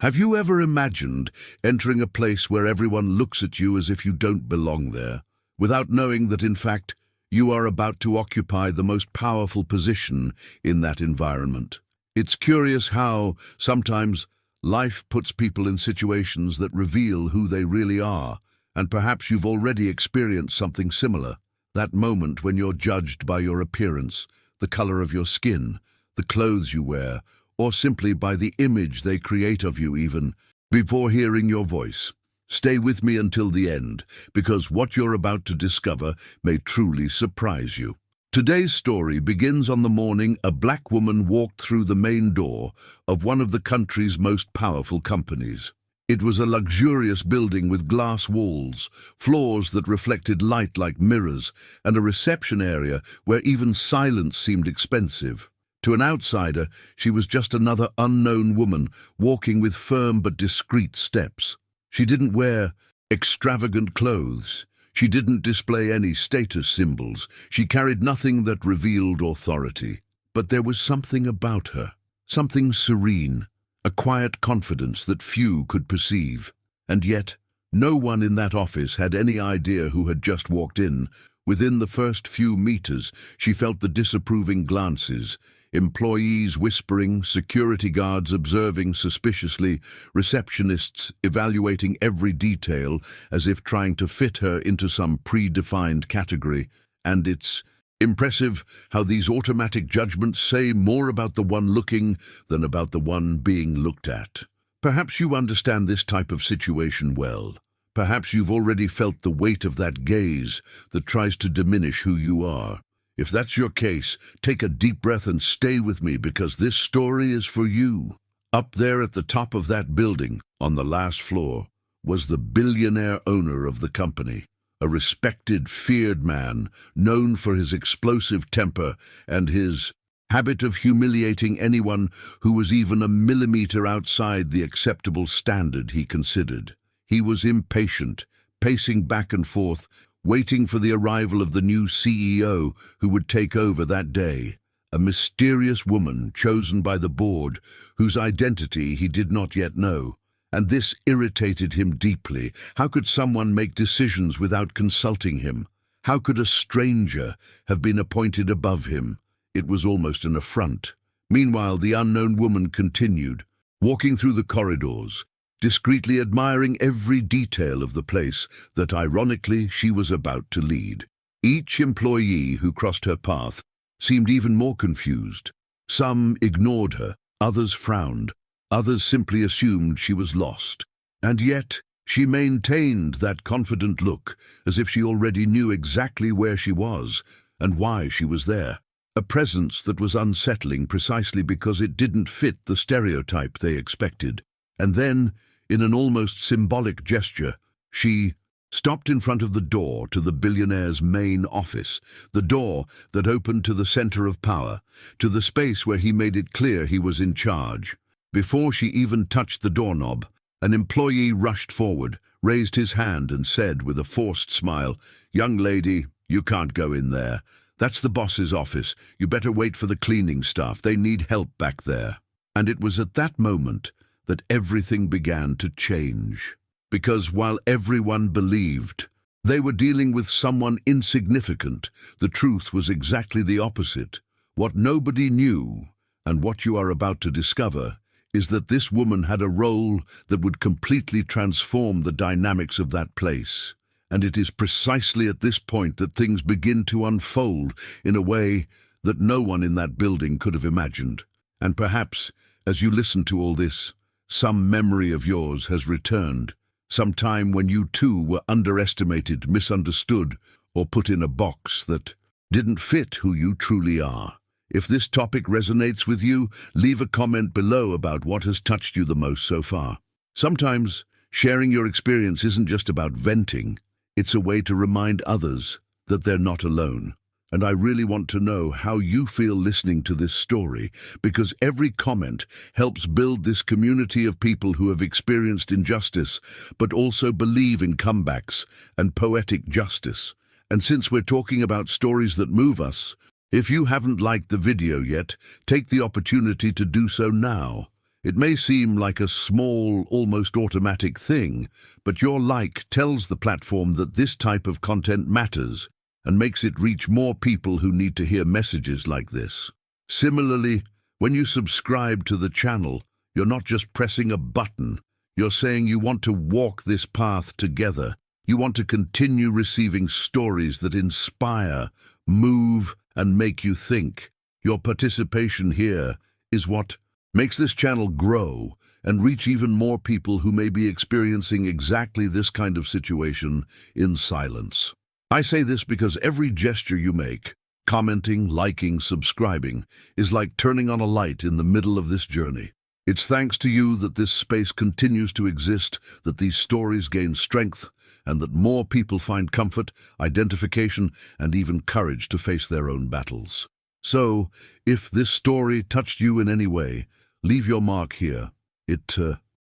Have you ever imagined entering a place where everyone looks at you as if you don't belong there, without knowing that in fact you are about to occupy the most powerful position in that environment? It's curious how, sometimes, life puts people in situations that reveal who they really are, and perhaps you've already experienced something similar. That moment when you're judged by your appearance, the color of your skin, the clothes you wear, or simply by the image they create of you even before hearing your voice. Stay with me until the end, because what you're about to discover may truly surprise you. Today's story begins on the morning a black woman walked through the main door of one of the country's most powerful companies. It was a luxurious building with glass walls, floors that reflected light like mirrors, and a reception area where even silence seemed expensive. To an outsider, she was just another unknown woman walking with firm but discreet steps. She didn't wear extravagant clothes. She didn't display any status symbols. She carried nothing that revealed authority. But there was something about her, something serene, a quiet confidence that few could perceive. And yet, no one in that office had any idea who had just walked in. Within the first few meters, she felt the disapproving glances, employees whispering, security guards observing suspiciously, receptionists evaluating every detail as if trying to fit her into some predefined category. And it's impressive how these automatic judgments say more about the one looking than about the one being looked at. Perhaps you understand this type of situation well. Perhaps you've already felt the weight of that gaze that tries to diminish who you are. If that's your case, take a deep breath and stay with me, because this story is for you. Up there at the top of that building, on the last floor, was the billionaire owner of the company, a respected, feared man, known for his explosive temper and his habit of humiliating anyone who was even a millimeter outside the acceptable standard he considered. He was impatient, pacing back and forth, waiting for the arrival of the new CEO who would take over that day, a mysterious woman chosen by the board whose identity he did not yet know. And this irritated him deeply. How could someone make decisions without consulting him? How could a stranger have been appointed above him? It was almost an affront. Meanwhile, the unknown woman continued, walking through the corridors, discreetly admiring every detail of the place that, ironically, she was about to lead. Each employee who crossed her path seemed even more confused. Some ignored her, others frowned, others simply assumed she was lost. And yet, she maintained that confident look, as if she already knew exactly where she was and why she was there. A presence that was unsettling precisely because it didn't fit the stereotype they expected. And then, in an almost symbolic gesture, she stopped in front of the door to the billionaire's main office, the door that opened to the center of power, to the space where he made it clear he was in charge. Before she even touched the doorknob, an employee rushed forward, raised his hand and said with a forced smile, "Young lady, you can't go in there. That's the boss's office. You better wait for the cleaning staff. They need help back there." And it was at that moment that everything began to change. Because while everyone believed they were dealing with someone insignificant, the truth was exactly the opposite. What nobody knew, and what you are about to discover, is that this woman had a role that would completely transform the dynamics of that place. And it is precisely at this point that things begin to unfold in a way that no one in that building could have imagined. And perhaps, as you listen to all this, some memory of yours has returned, some time when you too were underestimated, misunderstood, or put in a box that didn't fit who you truly are. If this topic resonates with you, leave a comment below about what has touched you the most so far. Sometimes, sharing your experience isn't just about venting, it's a way to remind others that they're not alone. And I really want to know how you feel listening to this story, because every comment helps build this community of people who have experienced injustice, but also believe in comebacks and poetic justice. And since we're talking about stories that move us, if you haven't liked the video yet, take the opportunity to do so now. It may seem like a small, almost automatic thing, but your like tells the platform that this type of content matters and makes it reach more people who need to hear messages like this. Similarly, when you subscribe to the channel, you're not just pressing a button. You're saying you want to walk this path together. You want to continue receiving stories that inspire, move, and make you think. Your participation here is what makes this channel grow and reach even more people who may be experiencing exactly this kind of situation in silence. I say this because every gesture you make, commenting, liking, subscribing, is like turning on a light in the middle of this journey. It's thanks to you that this space continues to exist, that these stories gain strength, and that more people find comfort, identification, and even courage to face their own battles. So, if this story touched you in any way, leave your mark here. It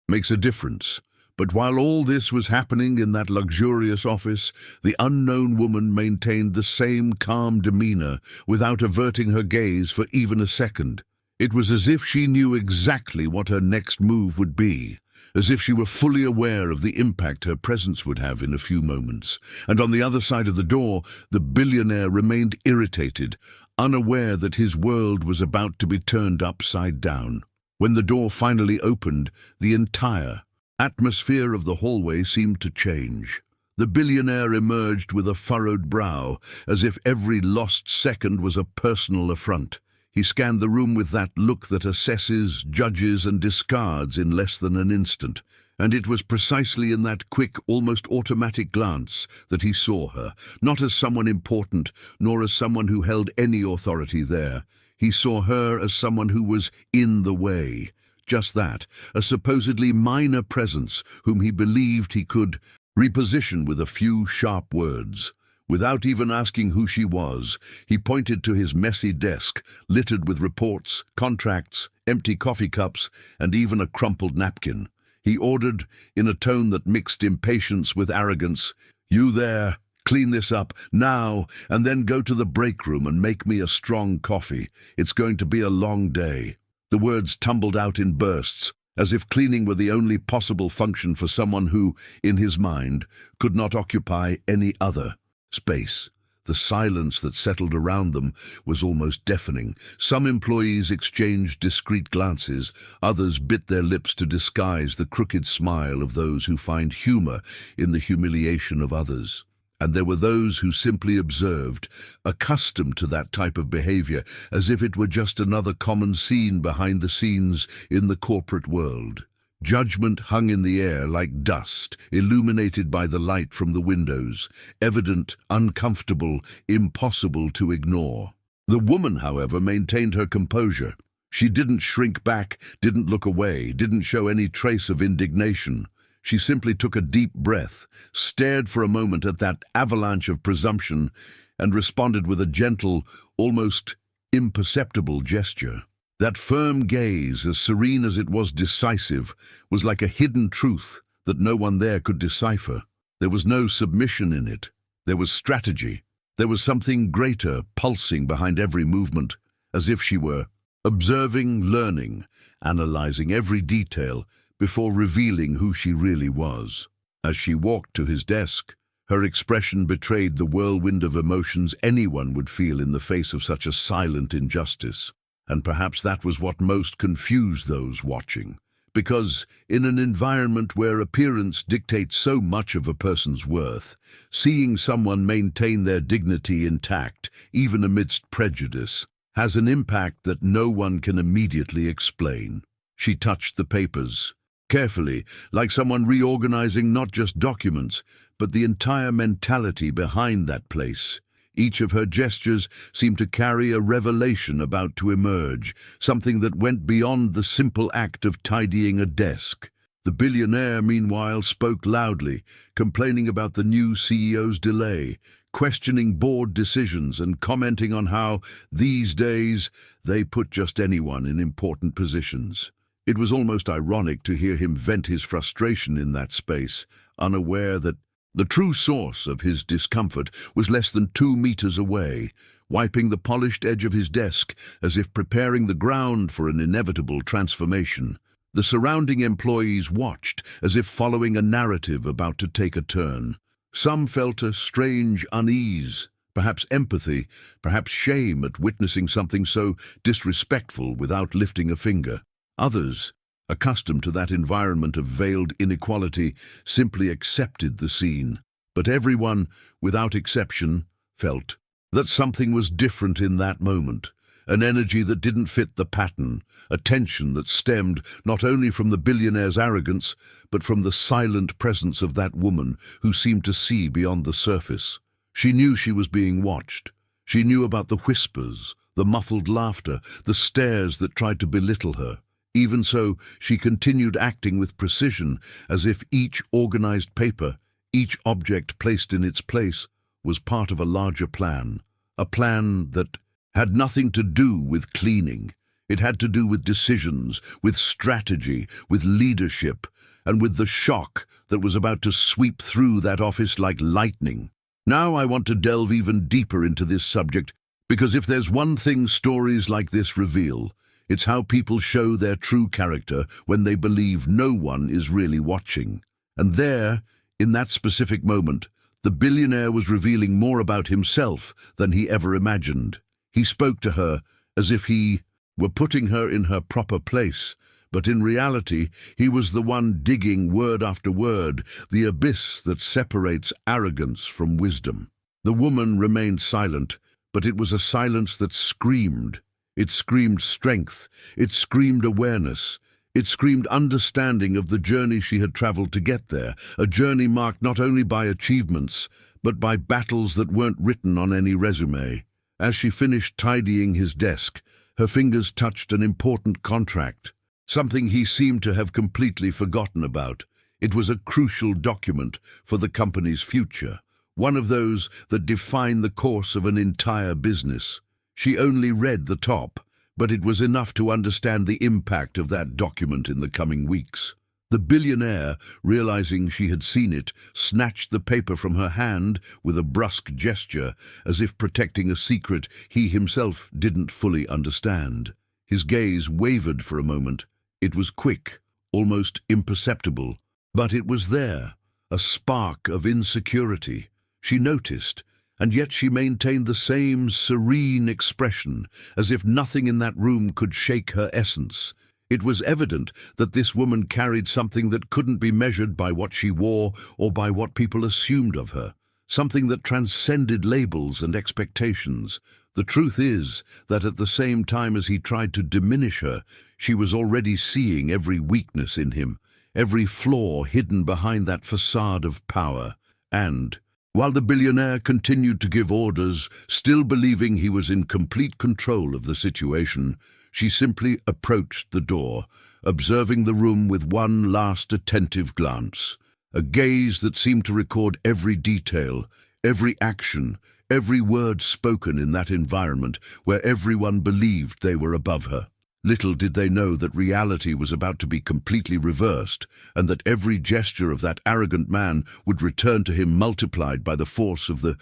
makes a difference. But while all this was happening in that luxurious office, the unknown woman maintained the same calm demeanor without averting her gaze for even a second. It was as if she knew exactly what her next move would be, as if she were fully aware of the impact her presence would have in a few moments. And on the other side of the door, the billionaire remained irritated, unaware that his world was about to be turned upside down. When the door finally opened, the entire atmosphere of the hallway seemed to change. The billionaire emerged with a furrowed brow, as if every lost second was a personal affront. He scanned the room with that look that assesses, judges, and discards in less than an instant, and it was precisely in that quick, almost automatic glance that he saw her, not as someone important, nor as someone who held any authority there. He saw her as someone who was in the way. Just that, a supposedly minor presence whom he believed he could reposition with a few sharp words. Without even asking who she was, he pointed to his messy desk, littered with reports, contracts, empty coffee cups, and even a crumpled napkin. He ordered, in a tone that mixed impatience with arrogance, "You there, clean this up, now, and then go to the break room and make me a strong coffee. It's going to be a long day." The words tumbled out in bursts, as if cleaning were the only possible function for someone who, in his mind, could not occupy any other space. The silence that settled around them was almost deafening. Some employees exchanged discreet glances, others bit their lips to disguise the crooked smile of those who find humor in the humiliation of others. And there were those who simply observed, accustomed to that type of behavior, as if it were just another common scene behind the scenes in the corporate world. Judgment hung in the air like dust, illuminated by the light from the windows, evident, uncomfortable, impossible to ignore. The woman, however, maintained her composure. She didn't shrink back, didn't look away, didn't show any trace of indignation. She simply took a deep breath, stared for a moment at that avalanche of presumption, and responded with a gentle, almost imperceptible gesture. That firm gaze, as serene as it was decisive, was like a hidden truth that no one there could decipher. There was no submission in it. There was strategy. There was something greater pulsing behind every movement, as if she were observing, learning, analyzing every detail before revealing who she really was. As she walked to his desk, her expression betrayed the whirlwind of emotions anyone would feel in the face of such a silent injustice. And perhaps that was what most confused those watching, because in an environment where appearance dictates so much of a person's worth, seeing someone maintain their dignity intact, even amidst prejudice, has an impact that no one can immediately explain. She touched the papers carefully, like someone reorganizing not just documents, but the entire mentality behind that place. Each of her gestures seemed to carry a revelation about to emerge, something that went beyond the simple act of tidying a desk. The billionaire, meanwhile, spoke loudly, complaining about the new CEO's delay, questioning board decisions and commenting on how, these days, they put just anyone in important positions. It was almost ironic to hear him vent his frustration in that space, unaware that the true source of his discomfort was less than 2 meters away, wiping the polished edge of his desk as if preparing the ground for an inevitable transformation. The surrounding employees watched, as if following a narrative about to take a turn. Some felt a strange unease, perhaps empathy, perhaps shame at witnessing something so disrespectful without lifting a finger. Others, accustomed to that environment of veiled inequality, simply accepted the scene. But everyone, without exception, felt that something was different in that moment, an energy that didn't fit the pattern, a tension that stemmed not only from the billionaire's arrogance, but from the silent presence of that woman who seemed to see beyond the surface. She knew she was being watched. She knew about the whispers, the muffled laughter, the stares that tried to belittle her. Even so, she continued acting with precision, as if each organized paper, each object placed in its place, was part of a larger plan. A plan that had nothing to do with cleaning. It had to do with decisions, with strategy, with leadership, and with the shock that was about to sweep through that office like lightning. Now I want to delve even deeper into this subject, because if there's one thing stories like this reveal, it's how people show their true character when they believe no one is really watching. And there, in that specific moment, the billionaire was revealing more about himself than he ever imagined. He spoke to her as if he were putting her in her proper place, but in reality, he was the one digging word after word, the abyss that separates arrogance from wisdom. The woman remained silent, but it was a silence that screamed. It screamed strength. It screamed awareness. It screamed understanding of the journey she had traveled to get there, a journey marked not only by achievements, but by battles that weren't written on any resume. As she finished tidying his desk, her fingers touched an important contract, something he seemed to have completely forgotten about. It was a crucial document for the company's future, one of those that define the course of an entire business. She only read the top, but it was enough to understand the impact of that document in the coming weeks. The billionaire, realizing she had seen it, snatched the paper from her hand with a brusque gesture, as if protecting a secret he himself didn't fully understand. His gaze wavered for a moment. It was quick, almost imperceptible, but it was there, a spark of insecurity. She noticed, and yet she maintained the same serene expression, as if nothing in that room could shake her essence. It was evident that this woman carried something that couldn't be measured by what she wore or by what people assumed of her, something that transcended labels and expectations. The truth is that at the same time as he tried to diminish her, she was already seeing every weakness in him, every flaw hidden behind that facade of power. And while the billionaire continued to give orders, still believing he was in complete control of the situation, she simply approached the door, observing the room with one last attentive glance, a gaze that seemed to record every detail, every action, every word spoken in that environment where everyone believed they were above her. Little did they know that reality was about to be completely reversed, and that every gesture of that arrogant man would return to him multiplied by the force of the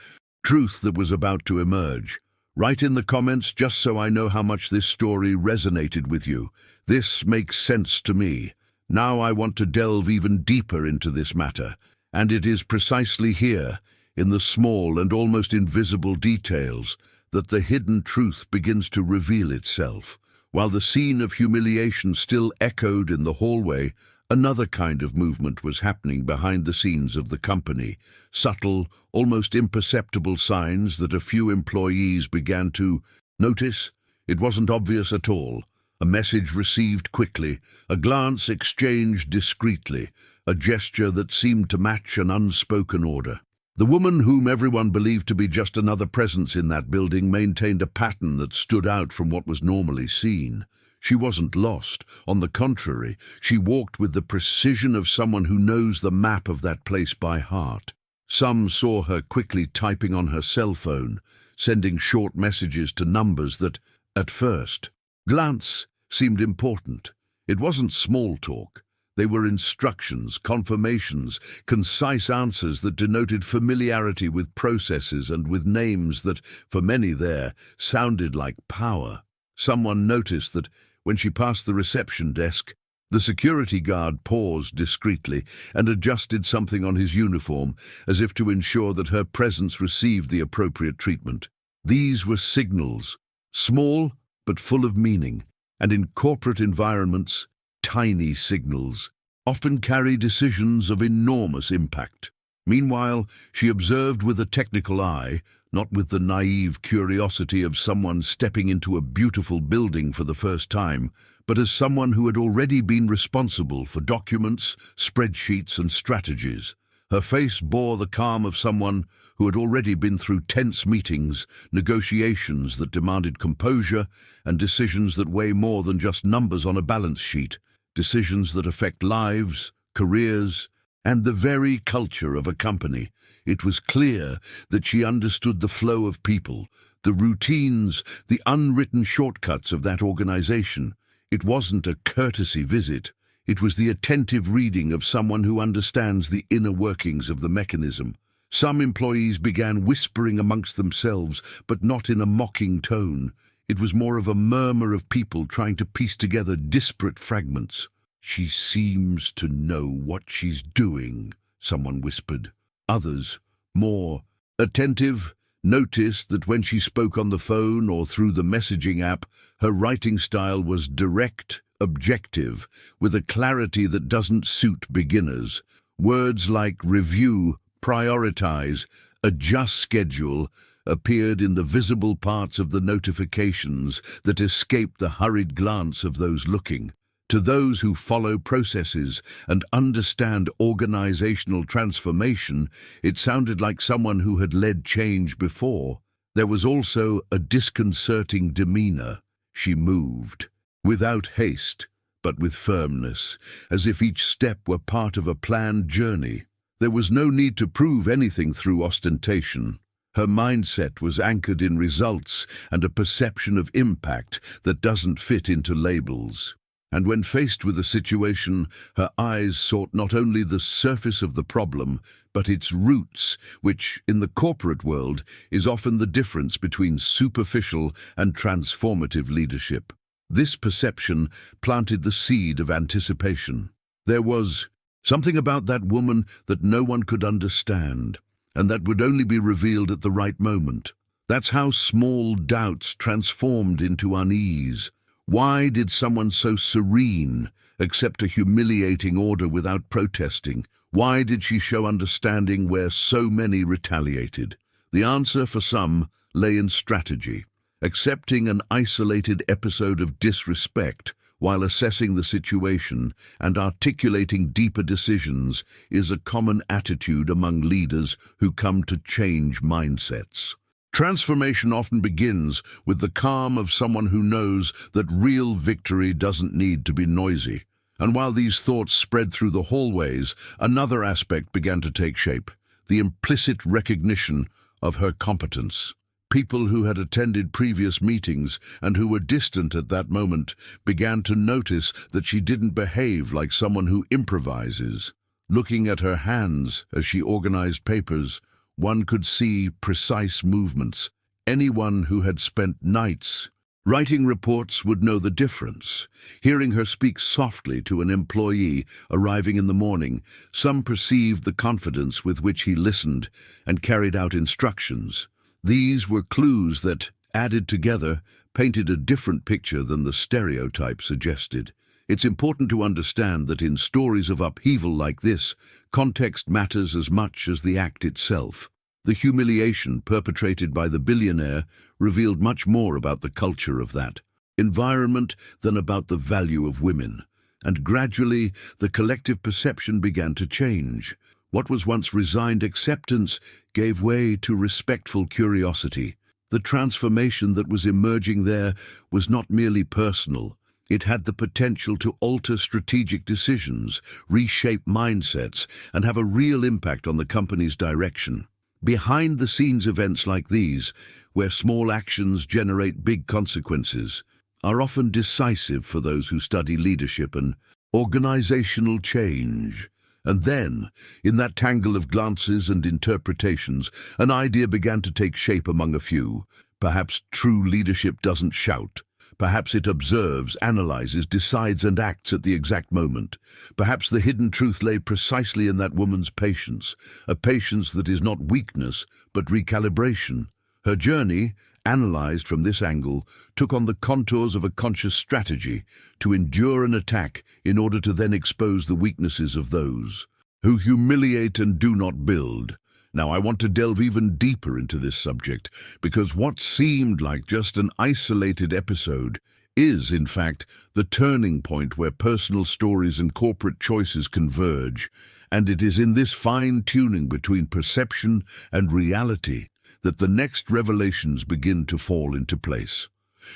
truth that was about to emerge. Write in the comments just so I know how much this story resonated with you. This makes sense to me. Now I want to delve even deeper into this matter, and it is precisely here, in the small and almost invisible details, that the hidden truth begins to reveal itself. While the scene of humiliation still echoed in the hallway, another kind of movement was happening behind the scenes of the company. Subtle, almost imperceptible signs that a few employees began to notice. It wasn't obvious at all. A message received quickly, a glance exchanged discreetly, a gesture that seemed to match an unspoken order. The woman, whom everyone believed to be just another presence in that building, maintained a pattern that stood out from what was normally seen. She wasn't lost. On the contrary, she walked with the precision of someone who knows the map of that place by heart. Some saw her quickly typing on her cell phone, sending short messages to numbers that, at first glance, seemed important. It wasn't small talk. They were instructions, confirmations, concise answers that denoted familiarity with processes and with names that, for many there, sounded like power. Someone noticed that when she passed the reception desk, The security guard paused discreetly and adjusted something on his uniform as if to ensure that her presence received the appropriate treatment. These were signals, small but full of meaning, and in corporate environments, tiny signals often carry decisions of enormous impact. Meanwhile, she observed with a technical eye, not with the naive curiosity of someone stepping into a beautiful building for the first time, but as someone who had already been responsible for documents, spreadsheets, and strategies. Her face bore the calm of someone who had already been through tense meetings, negotiations that demanded composure, and decisions that weigh more than just numbers on a balance sheet, decisions that affect lives, careers, and the very culture of a company. It was clear that she understood the flow of people, the routines, the unwritten shortcuts of that organization. It wasn't a courtesy visit. It was the attentive reading of someone who understands the inner workings of the mechanism. Some employees began whispering amongst themselves, but not in a mocking tone. It was more of a murmur of people trying to piece together disparate fragments. "She seems to know what she's doing," someone whispered. Others, more attentive, noticed that when she spoke on the phone or through the messaging app, her writing style was direct, objective, with a clarity that doesn't suit beginners. Words like review, prioritize, adjust schedule appeared in the visible parts of the notifications that escaped the hurried glance of those looking. To those who follow processes and understand organizational transformation, it sounded like someone who had led change before. There was also a disconcerting demeanor. She moved, without haste, but with firmness, as if each step were part of a planned journey. There was no need to prove anything through ostentation. Her mindset was anchored in results and a perception of impact that doesn't fit into labels. And when faced with a situation, her eyes sought not only the surface of the problem, but its roots, which, in the corporate world, is often the difference between superficial and transformative leadership. This perception planted the seed of anticipation. There was something about that woman that no one could understand, and that would only be revealed at the right moment. That's how small doubts transformed into unease. Why did someone so serene accept a humiliating order without protesting? Why did she show understanding where so many retaliated? The answer for some lay in strategy. Accepting an isolated episode of disrespect while assessing the situation and articulating deeper decisions is a common attitude among leaders who come to change mindsets. Transformation often begins with the calm of someone who knows that real victory doesn't need to be noisy. And while these thoughts spread through the hallways, another aspect began to take shape: the implicit recognition of her competence. People who had attended previous meetings and who were distant at that moment began to notice that she didn't behave like someone who improvises. Looking at her hands as she organized papers, one could see precise movements. Anyone who had spent nights writing reports would know the difference. Hearing her speak softly to an employee arriving in the morning, some perceived the confidence with which he listened and carried out instructions. These were clues that, added together, painted a different picture than the stereotype suggested. It's important to understand that in stories of upheaval like this, context matters as much as the act itself. The humiliation perpetrated by the billionaire revealed much more about the culture of that environment than about the value of women. And gradually, the collective perception began to change. What was once resigned acceptance gave way to respectful curiosity. The transformation that was emerging there was not merely personal. It had the potential to alter strategic decisions, reshape mindsets, and have a real impact on the company's direction. Behind-the-scenes events like these, where small actions generate big consequences, are often decisive for those who study leadership and organizational change. And then, in that tangle of glances and interpretations, an idea began to take shape among a few. Perhaps true leadership doesn't shout. Perhaps it observes, analyzes, decides and acts at the exact moment. Perhaps the hidden truth lay precisely in that woman's patience, a patience that is not weakness, but recalibration. Her journey, analyzed from this angle, took on the contours of a conscious strategy to endure an attack in order to then expose the weaknesses of those who humiliate and do not build. Now, I want to delve even deeper into this subject, because what seemed like just an isolated episode is, in fact, the turning point where personal stories and corporate choices converge, and it is in this fine-tuning between perception and reality that the next revelations begin to fall into place,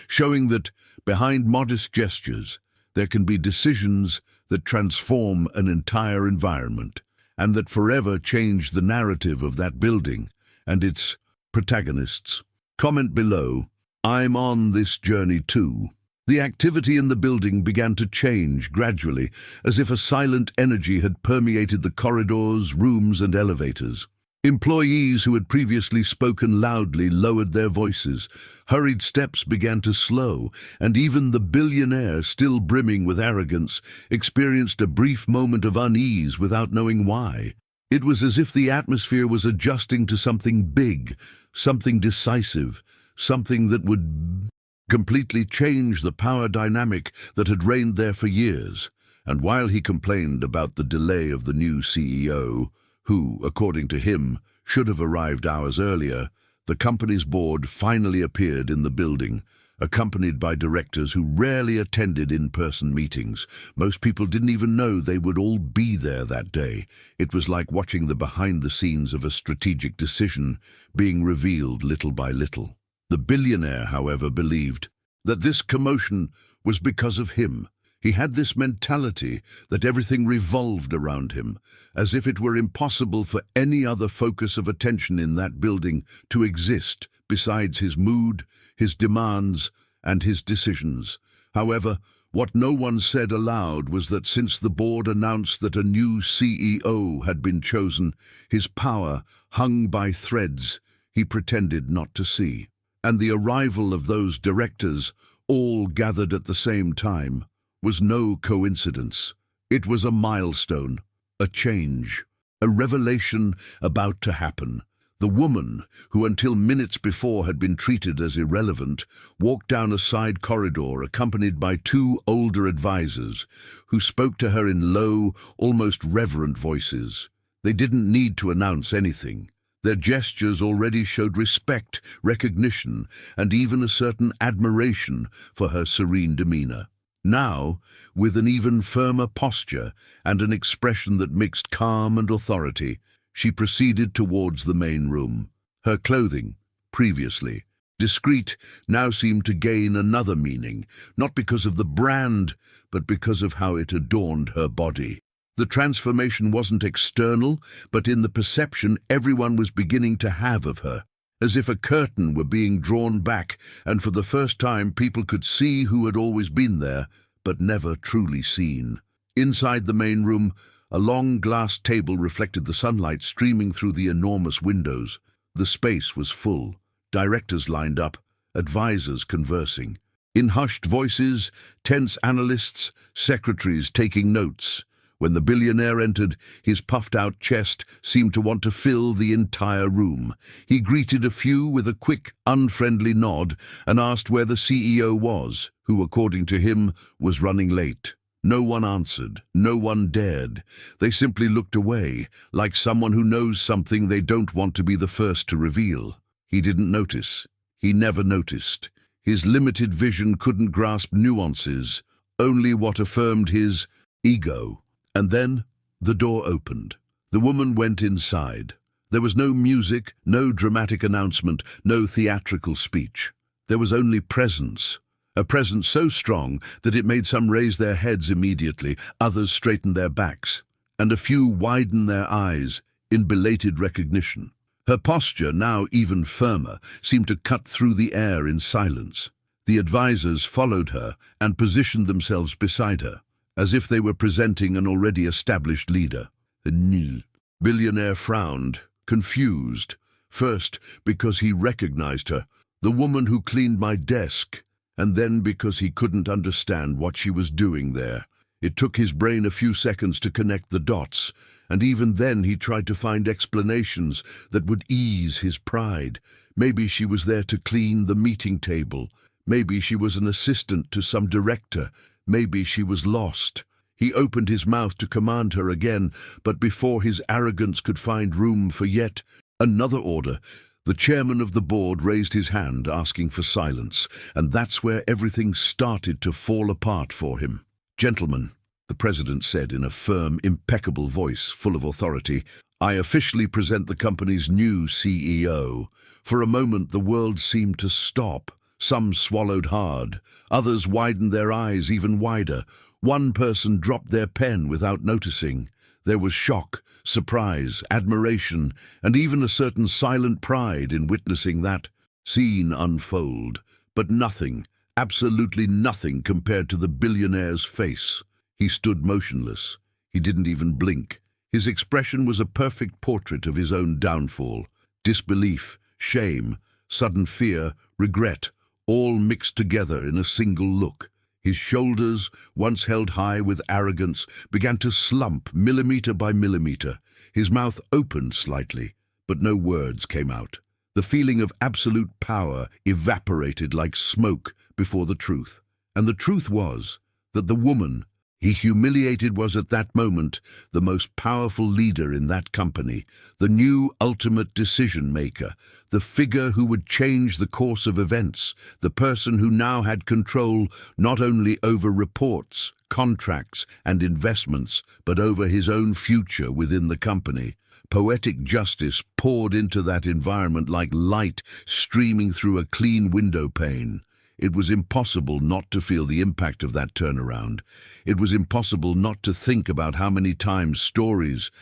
showing that behind modest gestures there can be decisions that transform an entire environment, and that forever change the narrative of that building and its protagonists. Comment below, I'm on this journey too. The activity in the building began to change gradually, as if a silent energy had permeated the corridors, rooms, and elevators. Employees who had previously spoken loudly lowered their voices, hurried steps began to slow, and even the billionaire, still brimming with arrogance, experienced a brief moment of unease without knowing why. It was as if the atmosphere was adjusting to something big, something decisive, something that would completely change the power dynamic that had reigned there for years. And while he complained about the delay of the new CEO, who, according to him, should have arrived hours earlier, the company's board finally appeared in the building, accompanied by directors who rarely attended in-person meetings. Most people didn't even know they would all be there that day. It was like watching the behind-the-scenes of a strategic decision being revealed little by little. The billionaire, however, believed that this commotion was because of him. He had this mentality that everything revolved around him, as if it were impossible for any other focus of attention in that building to exist besides his mood, his demands, and his decisions. However, what no one said aloud was that since the board announced that a new CEO had been chosen, his power hung by threads he pretended not to see. And the arrival of those directors, all gathered at the same time, was no coincidence. It was a milestone, a change, a revelation about to happen. The woman, who until minutes before had been treated as irrelevant, walked down a side corridor accompanied by two older advisors, who spoke to her in low, almost reverent voices. They didn't need to announce anything. Their gestures already showed respect, recognition, and even a certain admiration for her serene demeanor. Now, with an even firmer posture and an expression that mixed calm and authority, she proceeded towards the main room. Her clothing, previously discreet, now seemed to gain another meaning, not because of the brand, but because of how it adorned her body. The transformation wasn't external, but in the perception everyone was beginning to have of her, as if a curtain were being drawn back, and for the first time people could see who had always been there, but never truly seen. Inside the main room, a long glass table reflected the sunlight streaming through the enormous windows. The space was full, directors lined up, advisors conversing. In hushed voices, tense analysts, secretaries taking notes. When the billionaire entered, his puffed-out chest seemed to want to fill the entire room. He greeted a few with a quick, unfriendly nod and asked where the CEO was, who, according to him, was running late. No one answered. No one dared. They simply looked away, like someone who knows something they don't want to be the first to reveal. He didn't notice. He never noticed. His limited vision couldn't grasp nuances, only what affirmed his ego. And then the door opened. The woman went inside. There was no music, no dramatic announcement, no theatrical speech. There was only presence. A presence so strong that it made some raise their heads immediately, others straighten their backs, and a few widen their eyes in belated recognition. Her posture, now even firmer, seemed to cut through the air in silence. The advisors followed her and positioned themselves beside her, as if they were presenting an already established leader. The billionaire frowned, confused, first because he recognized her. The woman who cleaned my desk. and then because he couldn't understand what she was doing there. It took his brain a few seconds to connect the dots, and even then he tried to find explanations that would ease his pride. Maybe she was there to clean the meeting table. Maybe she was an assistant to some director. Maybe she was lost. He opened his mouth to command her again, but before his arrogance could find room for yet another order, the chairman of the board raised his hand, asking for silence, and that's where everything started to fall apart for him. "Gentlemen," the president said in a firm, impeccable voice full of authority, "I officially present the company's new CEO." For a moment the world seemed to stop. Some swallowed hard. Others widened their eyes even wider. One person dropped their pen without noticing. There was shock, surprise, admiration, and even a certain silent pride in witnessing that scene unfold. But nothing, absolutely nothing, compared to the billionaire's face. He stood motionless. He didn't even blink. His expression was a perfect portrait of his own downfall. Disbelief, shame, sudden fear, regret, all mixed together in a single look. His shoulders, once held high with arrogance, began to slump millimeter by millimeter. His mouth opened slightly, but no words came out. The feeling of absolute power evaporated like smoke before the truth. And the truth was that the woman he humiliated was at that moment the most powerful leader in that company, the new ultimate decision-maker, the figure who would change the course of events, the person who now had control not only over reports, contracts, and investments, but over his own future within the company. Poetic justice poured into that environment like light streaming through a clean window pane. It was impossible not to feel the impact of that turnaround. It was impossible not to think about how many times stories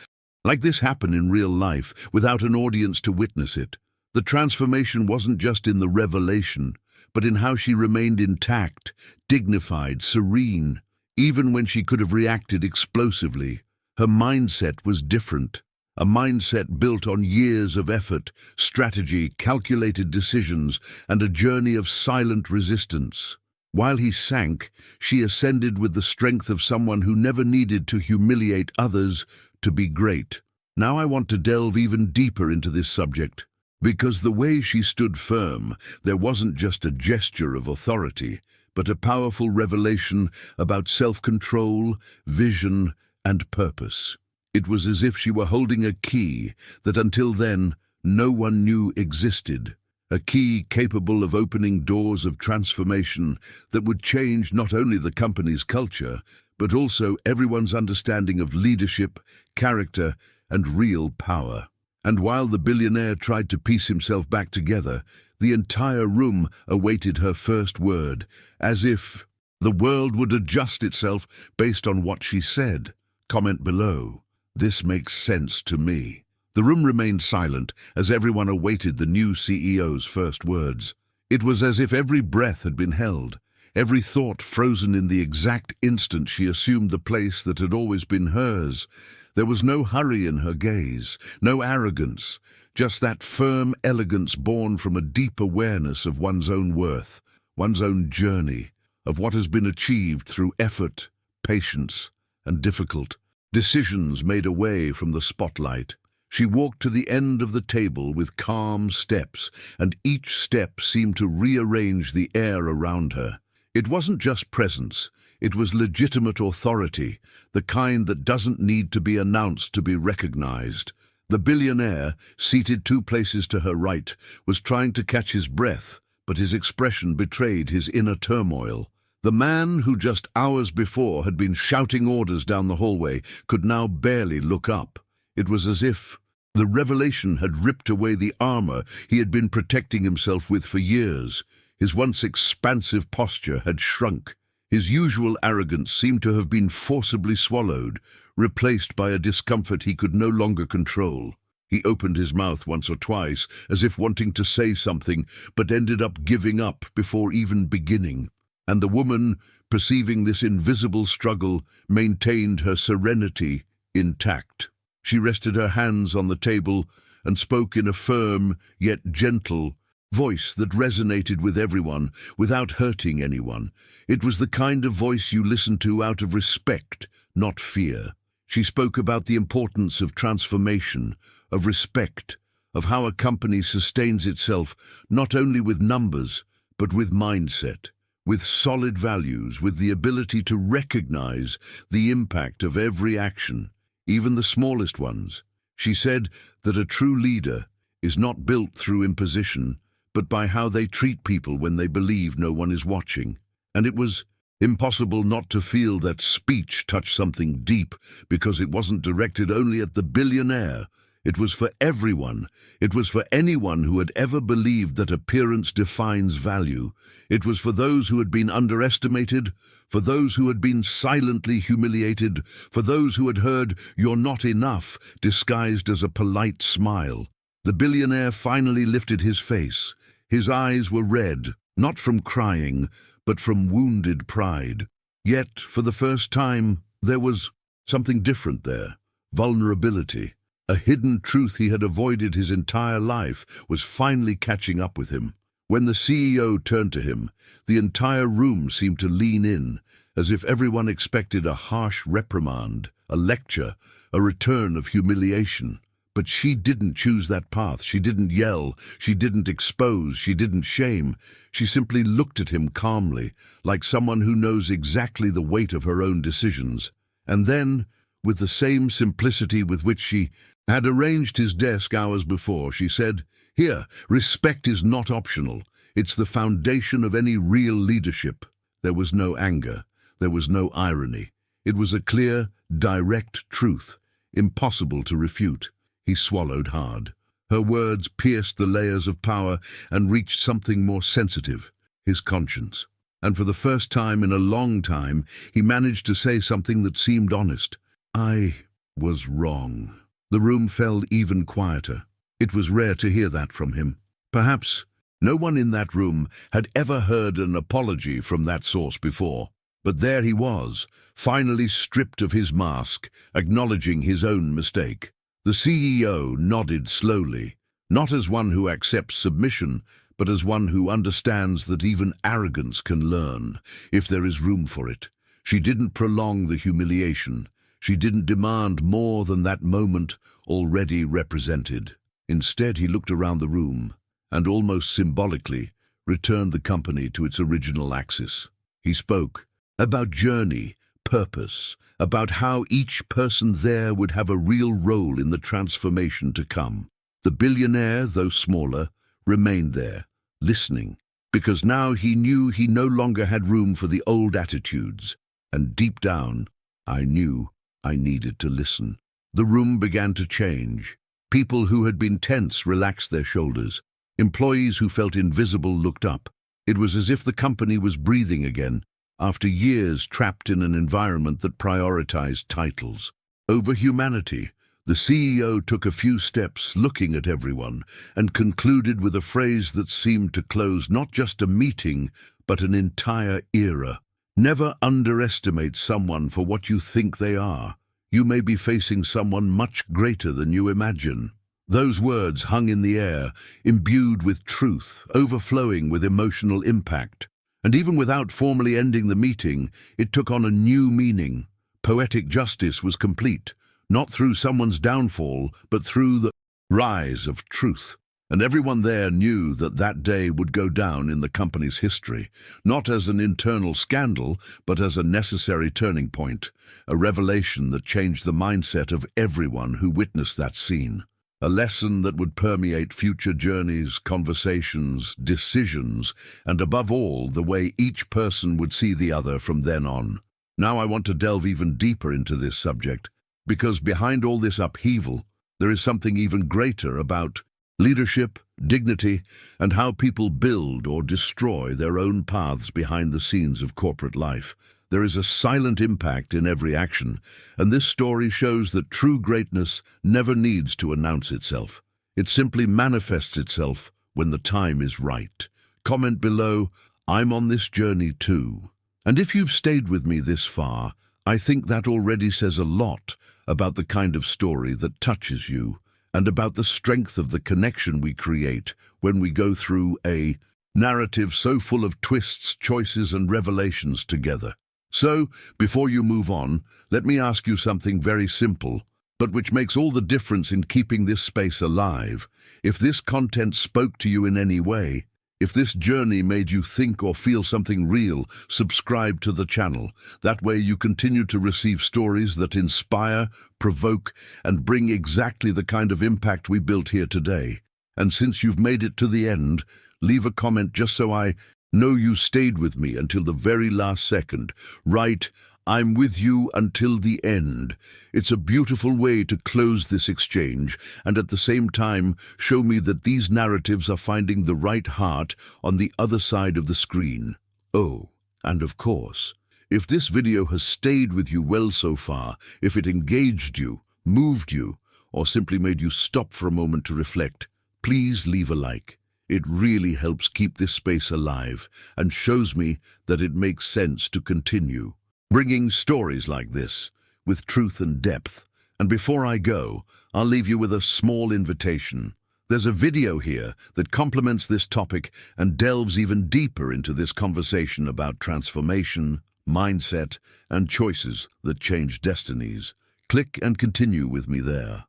like this happen in real life without an audience to witness it. The transformation wasn't just in the revelation, but in how she remained intact, dignified, serene. Even when she could have reacted explosively, her mindset was different. A mindset built on years of effort, strategy, calculated decisions, and a journey of silent resistance. While he sank, she ascended with the strength of someone who never needed to humiliate others to be great. Now I want to delve even deeper into this subject, because the way she stood firm, there wasn't just a gesture of authority, but a powerful revelation about self-control, vision, and purpose. It was as if she were holding a key that until then no one knew existed, a key capable of opening doors of transformation that would change not only the company's culture, but also everyone's understanding of leadership, character, and real power. And while the billionaire tried to piece himself back together, the entire room awaited her first word, as if the world would adjust itself based on what she said. Comment below. This makes sense to me. The room remained silent as everyone awaited the new CEO's first words. It was as if every breath had been held, every thought frozen in the exact instant she assumed the place that had always been hers. There was no hurry in her gaze, no arrogance, just that firm elegance born from a deep awareness of one's own worth, one's own journey, of what has been achieved through effort, patience, and difficult decisions made away from the spotlight. She walked to the end of the table with calm steps, and each step seemed to rearrange the air around her. It wasn't just presence, it was legitimate authority, the kind that doesn't need to be announced to be recognized. The billionaire, seated 2 places to her right, was trying to catch his breath, but his expression betrayed his inner turmoil. The man who just hours before had been shouting orders down the hallway could now barely look up. It was as if the revelation had ripped away the armor he had been protecting himself with for years. His once expansive posture had shrunk. His usual arrogance seemed to have been forcibly swallowed, replaced by a discomfort he could no longer control. He opened his mouth once or twice, as if wanting to say something, but ended up giving up before even beginning. And the woman, perceiving this invisible struggle, maintained her serenity intact. She rested her hands on the table and spoke in a firm yet gentle voice that resonated with everyone without hurting anyone. It was the kind of voice you listen to out of respect, not fear. She spoke about the importance of transformation, of respect, of how a company sustains itself not only with numbers, but with mindset, with solid values, with the ability to recognize the impact of every action, even the smallest ones. She said that a true leader is not built through imposition, but by how they treat people when they believe no one is watching. And it was impossible not to feel that speech touched something deep, because it wasn't directed only at the billionaire. It was for everyone. It was for anyone who had ever believed that appearance defines value. It was for those who had been underestimated, for those who had been silently humiliated, for those who had heard "you're not enough" disguised as a polite smile. The billionaire finally lifted his face. His eyes were red, not from crying, but from wounded pride. Yet, for the first time, there was something different there. Vulnerability. A hidden truth he had avoided his entire life was finally catching up with him. When the CEO turned to him, the entire room seemed to lean in, as if everyone expected a harsh reprimand, a lecture, a return of humiliation. But she didn't choose that path. She didn't yell, she didn't expose, she didn't shame. She simply looked at him calmly, like someone who knows exactly the weight of her own decisions. And then, with the same simplicity with which she had arranged his desk hours before, she said, "Here, respect is not optional. It's the foundation of any real leadership." There was no anger. There was no irony. It was a clear, direct truth, impossible to refute. He swallowed hard. Her words pierced the layers of power and reached something more sensitive, his conscience. And for the first time in a long time, he managed to say something that seemed honest. "I was wrong." The room fell even quieter. It was rare to hear that from him. Perhaps no one in that room had ever heard an apology from that source before. But there he was, finally stripped of his mask, acknowledging his own mistake. The CEO nodded slowly, not as one who accepts submission, but as one who understands that even arrogance can learn, if there is room for it. She didn't prolong the humiliation. She didn't demand more than that moment already represented. Instead, he looked around the room and, almost symbolically, returned the company to its original axis. He spoke about journey, purpose, about how each person there would have a real role in the transformation to come. The billionaire, though smaller, remained there, listening, because now he knew he no longer had room for the old attitudes. And deep down, I knew I needed to listen. The room began to change. People who had been tense relaxed their shoulders. Employees who felt invisible looked up. It was as if the company was breathing again, after years trapped in an environment that prioritized titles over humanity. The CEO took a few steps, looking at everyone, and concluded with a phrase that seemed to close not just a meeting, but an entire era. Never underestimate someone for what you think they are. You may be facing someone much greater than you imagine. Those words hung in the air, imbued with truth, overflowing with emotional impact. And even without formally ending the meeting, it took on a new meaning. Poetic justice was complete, not through someone's downfall, but through the rise of truth. And everyone there knew that that day would go down in the company's history, not as an internal scandal, but as a necessary turning point, a revelation that changed the mindset of everyone who witnessed that scene. A lesson that would permeate future journeys, conversations, decisions, and above all, the way each person would see the other from then on. Now I want to delve even deeper into this subject, because behind all this upheaval, there is something even greater about leadership, dignity, and how people build or destroy their own paths behind the scenes of corporate life. There is a silent impact in every action, and this story shows that true greatness never needs to announce itself. It simply manifests itself when the time is right. Comment below, "I'm on this journey too." And if you've stayed with me this far, I think that already says a lot about the kind of story that touches you and about the strength of the connection we create when we go through a narrative so full of twists, choices, and revelations together. So, before you move on, let me ask you something very simple, but which makes all the difference in keeping this space alive. If this content spoke to you in any way, if this journey made you think or feel something real, subscribe to the channel. That way you continue to receive stories that inspire, provoke, and bring exactly the kind of impact we built here today. And since you've made it to the end, leave a comment just so I know you stayed with me until the very last second. Write, "I'm with you until the end." It's a beautiful way to close this exchange and at the same time show me that these narratives are finding the right heart on the other side of the screen. Oh, and of course, if this video has stayed with you well so far, if it engaged you, moved you, or simply made you stop for a moment to reflect, please leave a like. It really helps keep this space alive and shows me that it makes sense to continue bringing stories like this, with truth and depth. And before I go, I'll leave you with a small invitation. There's a video here that complements this topic and delves even deeper into this conversation about transformation, mindset, and choices that change destinies. Click and continue with me there.